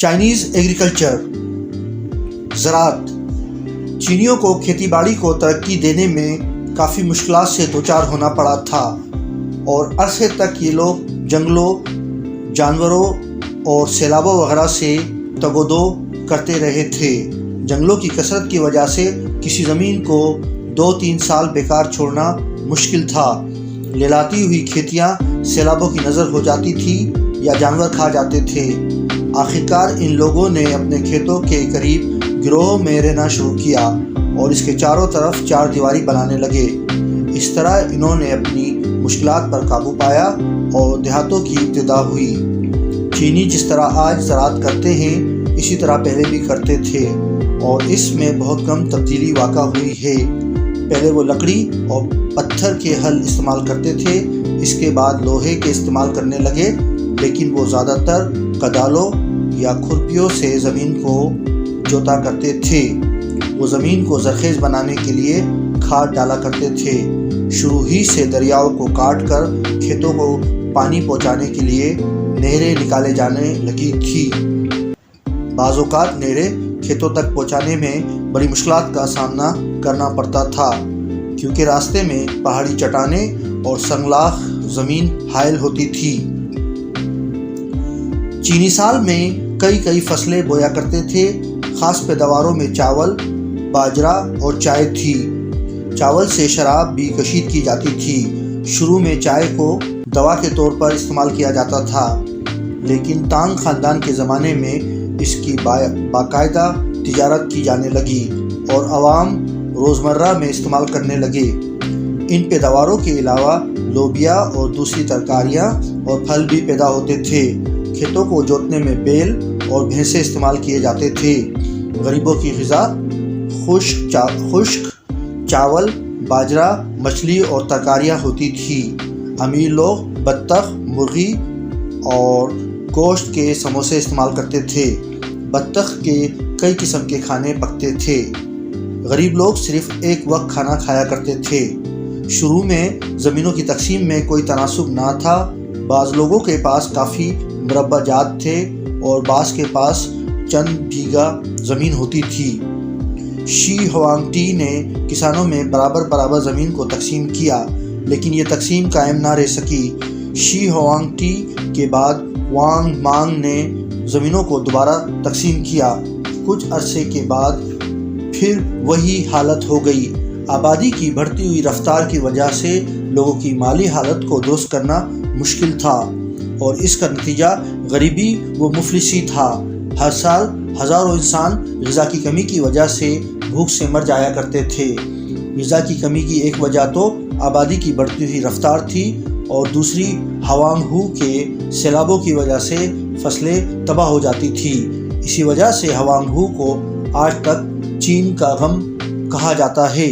Chinese agriculture ज़राअत चीनियों को खेती बाड़ी को तरक्की देने में काफ़ी मुश्किलात से दोचार होना पड़ा था और अरसे तक ये लोग जंगलों, जानवरों और सैलाबों वगैरह से तगोदो करते रहे थे। जंगलों की कसरत की वजह से किसी ज़मीन को 2-3 साल बेकार छोड़ना मुश्किल था। लहलाती हुई खेतियाँ सैलाबों की नज़र हो जाती थी या जानवर खा जाते थे। आखिरकार इन लोगों ने अपने खेतों के करीब गिरोह में रहना शुरू किया और इसके चारों तरफ चार दीवारी बनाने लगे। इस तरह इन्होंने अपनी मुश्किलात पर काबू पाया और देहातों की इब्तिदा हुई। चीनी जिस तरह आज ज़राअत करते हैं इसी तरह पहले भी करते थे और इसमें बहुत कम तब्दीली वाक़ा हुई है। पहले वो लकड़ी और पत्थर के हल इस्तेमाल करते थे, इसके बाद लोहे के इस्तेमाल करने लगे, लेकिन वो ज़्यादातर कदालों या खुरपियों से ज़मीन को जोता करते थे। वो ज़मीन को ज़रख़ेज़ बनाने के लिए खाद डाला करते थे। शुरू ही से दरियाओं को काट कर खेतों को पानी पहुंचाने के लिए नहरें निकाले जाने लगी थी। बाज़ औक़ात नहरें खेतों तक पहुंचाने में बड़ी मुश्किलात का सामना करना पड़ता था, क्योंकि रास्ते में पहाड़ी चट्टानें और संगलाख ज़मीन हायल होती थी। चीनी साल में कई फसलें बोया करते थे। ख़ास पैदावारों में चावल, बाजरा और चाय थी। चावल से शराब भी कशीद की जाती थी। शुरू में चाय को दवा के तौर पर इस्तेमाल किया जाता था, लेकिन तांग ख़ानदान के ज़माने में इसकी बाकायदा तिजारत की जाने लगी और आवाम रोज़मर्रा में इस्तेमाल करने लगे। इन पैदावारों के अलावा लोबिया और दूसरी तरकारियाँ और फल भी पैदा होते थे। खेतों को जोतने में बैल और भैंसे इस्तेमाल किए जाते थे। गरीबों की ग़िज़ा खुश्क चावल, बाजरा, मछली और तरकारियाँ होती थी। अमीर लोग बत्तख, मुर्गी और गोश्त के समोसे इस्तेमाल करते थे। बत्तख के कई किस्म के खाने पकते थे। गरीब लोग सिर्फ़ एक वक्त खाना खाया करते थे। शुरू में ज़मीनों की तकसीम में कोई तनासुब ना था। बाज़ लोगों के पास काफ़ी मुरब्बा जात थे और बाज़ के पास चंद बीघा ज़मीन होती थी। शी हुआंगटी ने किसानों में बराबर ज़मीन को तकसीम किया, लेकिन ये तकसीम कायम ना रह सकी। शी हुआंगटी के बाद वांग मांग ने ज़मीनों को दोबारा तकसीम किया। कुछ अरसे के बाद फिर वही हालत हो गई। आबादी की बढ़ती हुई रफ्तार की वजह से लोगों की माली हालत को दुरुस्त करना मुश्किल था और इसका नतीजा गरीबी व मुफलिसी था। हर साल हज़ारों इंसान ग़िज़ा की कमी की वजह से भूख से मर जाया करते थे। ग़िज़ा की कमी की एक वजह तो आबादी की बढ़ती हुई रफ्तार थी और दूसरी हवांग-हू के सैलाबों की वजह से फसलें तबाह हो जाती थी। इसी वजह से हवांग-हू को आज तक चीन का गम कहा जाता है।